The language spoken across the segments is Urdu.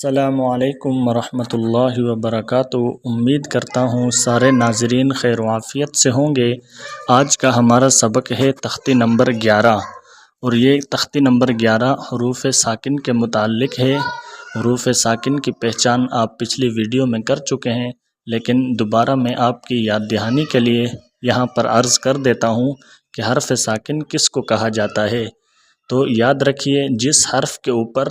السلام علیکم ورحمۃ اللہ وبرکاتہ۔ امید کرتا ہوں سارے ناظرین خیر و عافیت سے ہوں گے۔ آج کا ہمارا سبق ہے تختی نمبر 11، اور یہ تختی نمبر 11 حروف ساکن کے متعلق ہے۔ حروف ساکن کی پہچان آپ پچھلی ویڈیو میں کر چکے ہیں، لیکن دوبارہ میں آپ کی یاد دہانی کے لیے یہاں پر عرض کر دیتا ہوں کہ حرف ساکن کس کو کہا جاتا ہے۔ تو یاد رکھیے، جس حرف کے اوپر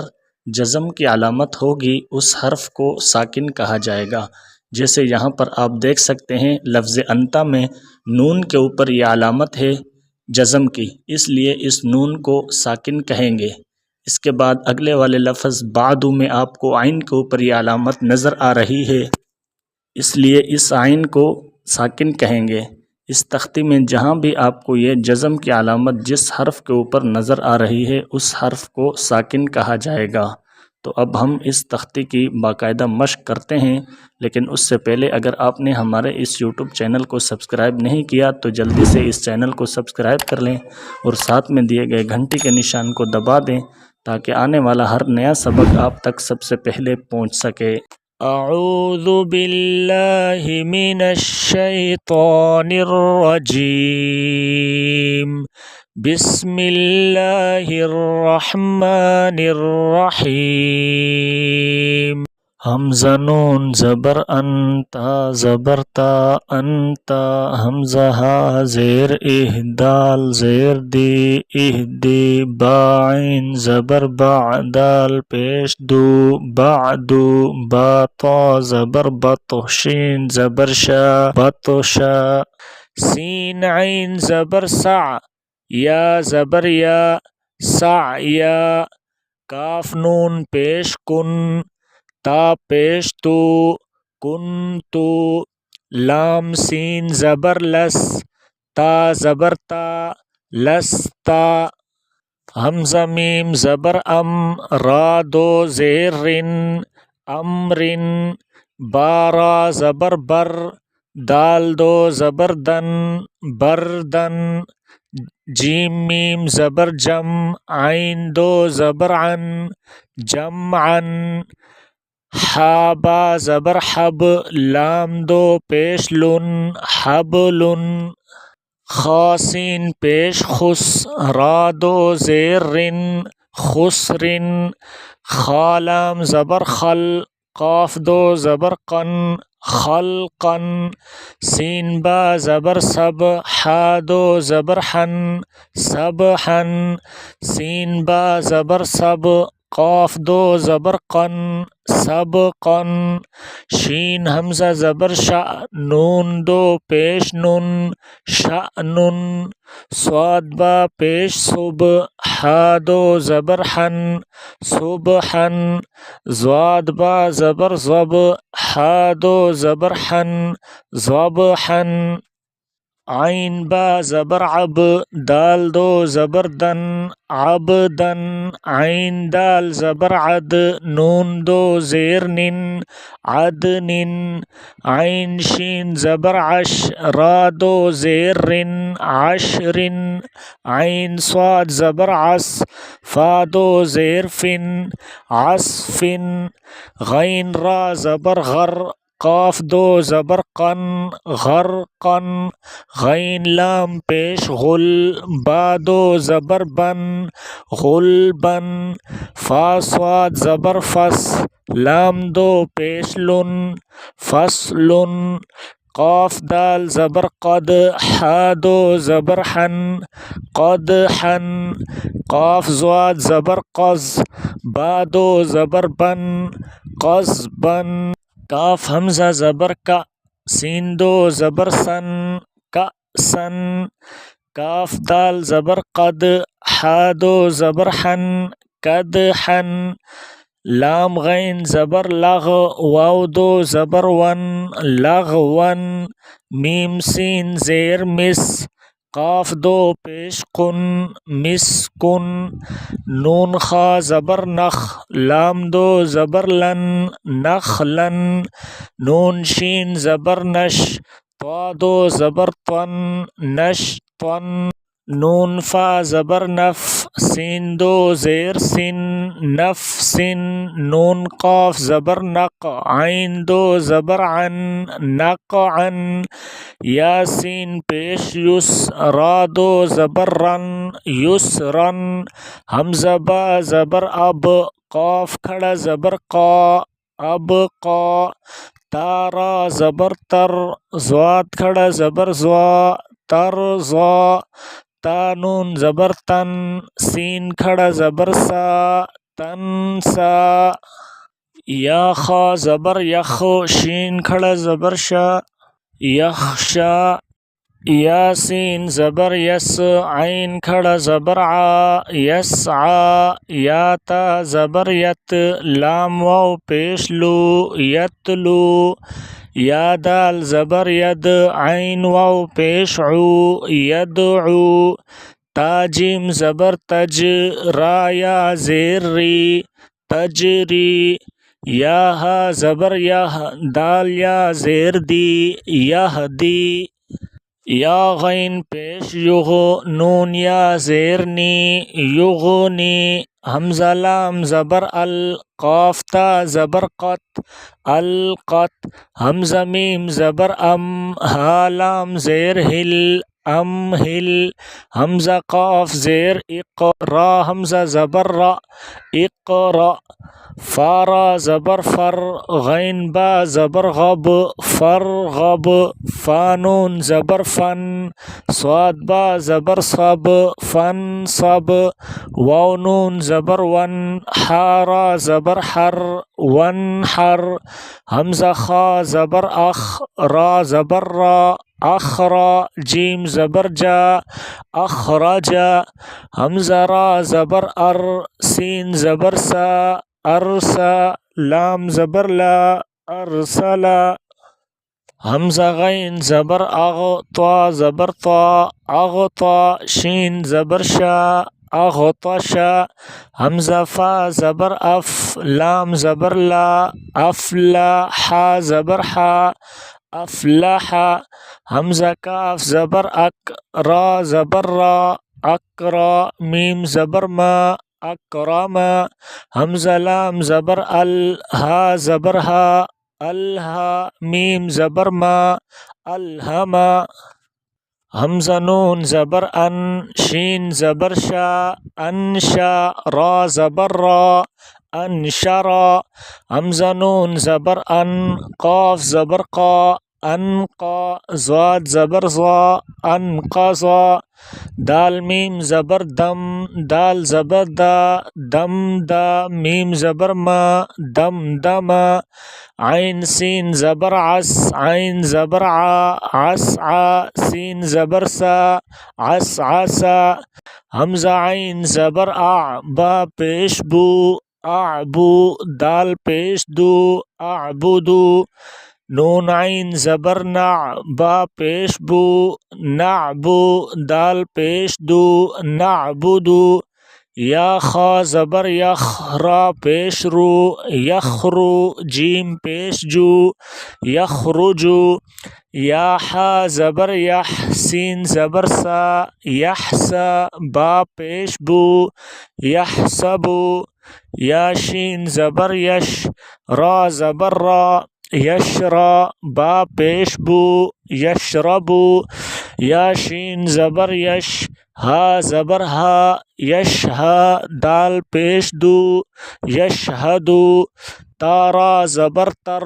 جزم کی علامت ہوگی اس حرف کو ساکن کہا جائے گا۔ جیسے یہاں پر آپ دیکھ سکتے ہیں لفظ انتا میں نون کے اوپر یہ علامت ہے جزم کی، اس لیے اس نون کو ساکن کہیں گے۔ اس کے بعد اگلے والے لفظ بعد میں آپ کو عین کے اوپر یہ علامت نظر آ رہی ہے، اس لیے اس عین کو ساکن کہیں گے۔ اس تختی میں جہاں بھی آپ کو یہ جزم کی علامت جس حرف کے اوپر نظر آ رہی ہے اس حرف کو ساکن کہا جائے گا۔ تو اب ہم اس تختی کی باقاعدہ مشق کرتے ہیں، لیکن اس سے پہلے اگر آپ نے ہمارے اس یوٹیوب چینل کو سبسکرائب نہیں کیا تو جلدی سے اس چینل کو سبسکرائب کر لیں اور ساتھ میں دیے گئے گھنٹی کے نشان کو دبا دیں تاکہ آنے والا ہر نیا سبق آپ تک سب سے پہلے پہنچ سکے۔ اعوذ باللہ من الشیطان الرجیم، بسم اللہ الرحمن الرحیم۔ حمزہ نون زبر انتا زبر تا انتا، حمزہ ہا زیر دال زیر دی با عین زبر دال پیش دو بعدو، با تا زبر بط شین زبر شا بطشا، سین عین زبر سع یا زبر یا سعیا، کاف نون پیش کن تا پیش تو کن تو، لام سین زبر لس تا زبر تا لستا، حمزہ میم زبر ام را دو زیر رن امرن، بارا زبر بر دال دو زبر دن بردن، جیم میم زبر جم عین دو زبر عن جمعا، حا با زبر حب لام دو پیش لن حبلن، خا سین پیش خس را دو زیر رن خسرن، خا لام زبر خل قاف دو زبر قن خلقن، سین با زبر سب حا دو زبر حن سبحن، سین با زبر سب قاف دو زبر قن سبقن، شین حمزہ زبر شع نون دو پیش نن شأنن، صاد با پیش صب حا دو زبر حن صبحن، ضاد با زبر ضب حا دو زبر حن ضبحن، عین با زبر عب دال دو زبر دن عبدن، عین دال زبر عد نون دو زیر نن عدنن، عین شین زبر عش را دو زیر رن عشرن، عین صاد زبر عص فا دو زیر فن عصفن، غین را زبر غر قاف دو زبر قن غرقن، غین لام پیش غل با دو زبر بن غلبن، فا صاد زبر فس لام دو پیش لن فصلن، قاف دال زبر قد حا دو زبر حن قدحن، قاف ضاد زبر قز با دو زبر بن قزبن، کاف حمزہ زبر کا سین دو زبر سن کأسن، کاف دال زبر قد حا دو زبر حن قدحن، لام غین زبر لغ واو دو زبر ون لغون، میم سین زیر مس قاف دو پیش قن مسکن، نون خا زبر نخ لام دو زبر لن نخلن، نون شین زبر نش طا دو زبر طن نشطن، نون فا زبر نف سین دو زیر سن نفس نون قاف زبر نق عین دو زبر عن نق عن یاسین پیش یس را دو زبر رن یس رن حمزہ با زبر اب قاف کھڑا زبر قا اب قا تارا زبر تر زواد کھڑا زبر زوا تر زوا تا نون زبر تن سین کھڑا زبر سا تن سا یا خا زبر یخ شین کھڑا زبر شا یخشا یاسین زبر یس عین کھڑا زبر عا یسعا یا تا زبر یت لام واو پیش لو یتلو یا دال زبر ید عین واو پیش عو یدعو تا جیم زبر تج را یا زیر ری تجری یا ہا زبر یح دال یا زیر دی یہدی یا غین پیش یغ نون یا زیر نی یغنی حمزہ لام زبر ال قاف تا زبر قط القط حمزہ میم زبر ام ہا لام زیر ہل ام ہل حمزہ قاف زیر اق را حمزہ زبر را اقرا فارا زبر فر غین با زبر غب فرغب فانون زبر فن صاد با زبر صب فن صب واو نون زبر ون حارا زبر حر ون حر حمزہ خا زبر اخ را زبر را اخرا جیم زبر جا اخرجا حمزہ را زبر ار سین زبر سا ارسا لام زبر لا ارسلا حمزہ غین زبر اغ طا زبر طا اغطا شین زبر شا اغطشا حمزہ فا زبر اف لام زبر لا افلا حا زبر حا افلح حمزہ کاف زبر اک را زبر را اکرا میم زبر ما اکرم حمزہ لام زبر ال ہا زبر ہا الہا میم زبر ما الہما حمزہ نون زبر ان شین زبر شا انشا را زبر را انشرا حمزہ نون زبر ان قاف زبر قا انقا زاد زبر ضا انقضا دال میم زبر دم دال زبر دا دم دا میم زبر ما دم دما عین سین زبر عس عین زبر ع عسعا سین زبر سا عسعسا حمزہ عین زبر اع با پیش بو اعبو دال پیش دو اعبدو نون عین زبر نع با پیش بو نعبو دال پیش دو نعبدو یا خا زبر یخ را پیش رو یخرو جیم پیش جو یخرجو یا حا زبر یح سین زبر سا یحسا با پیش بو یحسبو یا شین زبر یش را زبر را یشرا با پیش بو یشربو یا شین زبر یش ہا زبر ہا یشہا دال پیش دو یشہدو تارا زبر تر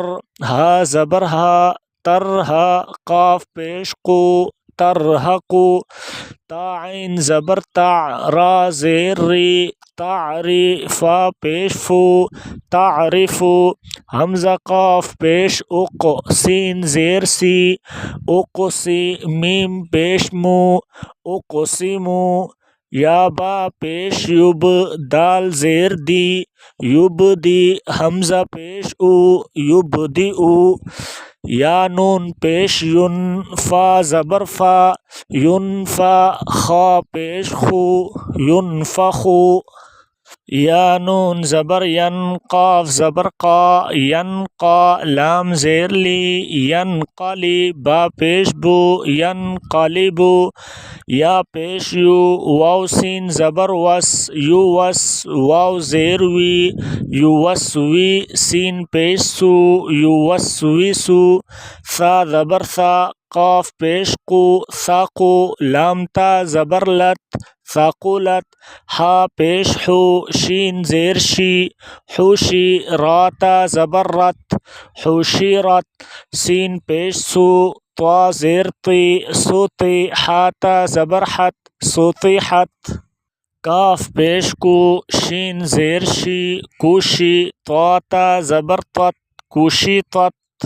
ہا زبر ہا ترہا قاف پیش قو ترہقو تا عین زبر تع را زیر ری تعری فا پیش فو تعرفو حمزہ قاف پیش اق سین زیر سی اقسی میم پیش مو اقسمو یا با پیش یب دال زیر دی یبدی حمزہ پیش او یبدی او یا نون پیش ین فا زبر فا ینفا خا پیش خو ینفخو یا نون زبر ین، قاف زبر قا، ینقا، لام زیر لی، ینقلی، با پیش بو، ینقلبو، یا پیش یو، واو سین زبر وس، یو وس، واو زیر وی، یو وس وی، سین پیش سو، یو وس وی سو، ثا زبر ثا، قاف پیش قو، ثاقو، لام تا زبر لت، ثاقلت، ہا پیش حو، شین زیر شی، حوشی، راتا زبر رت، حوشیرت، سین پیش سو، طا زیر طی، سوطی، حاتا زبر حت، سوطیحت، کاف پیش کو، شین زیر شی، کوشی، طاتا زبر طت، کوشیطت،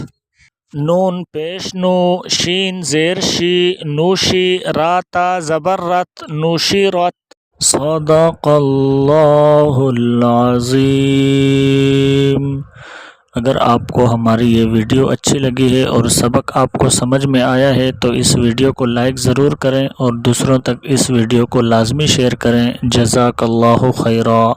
نون پیش نو، شین زیر شی، نوشی، راتا زبر رت، نوشیرت، صدق اللہ العظیم۔ اگر آپ کو ہماری یہ ویڈیو اچھی لگی ہے اور سبق آپ کو سمجھ میں آیا ہے تو اس ویڈیو کو لائک ضرور کریں اور دوسروں تک اس ویڈیو کو لازمی شیئر کریں۔ جزاک اللہ خیرا۔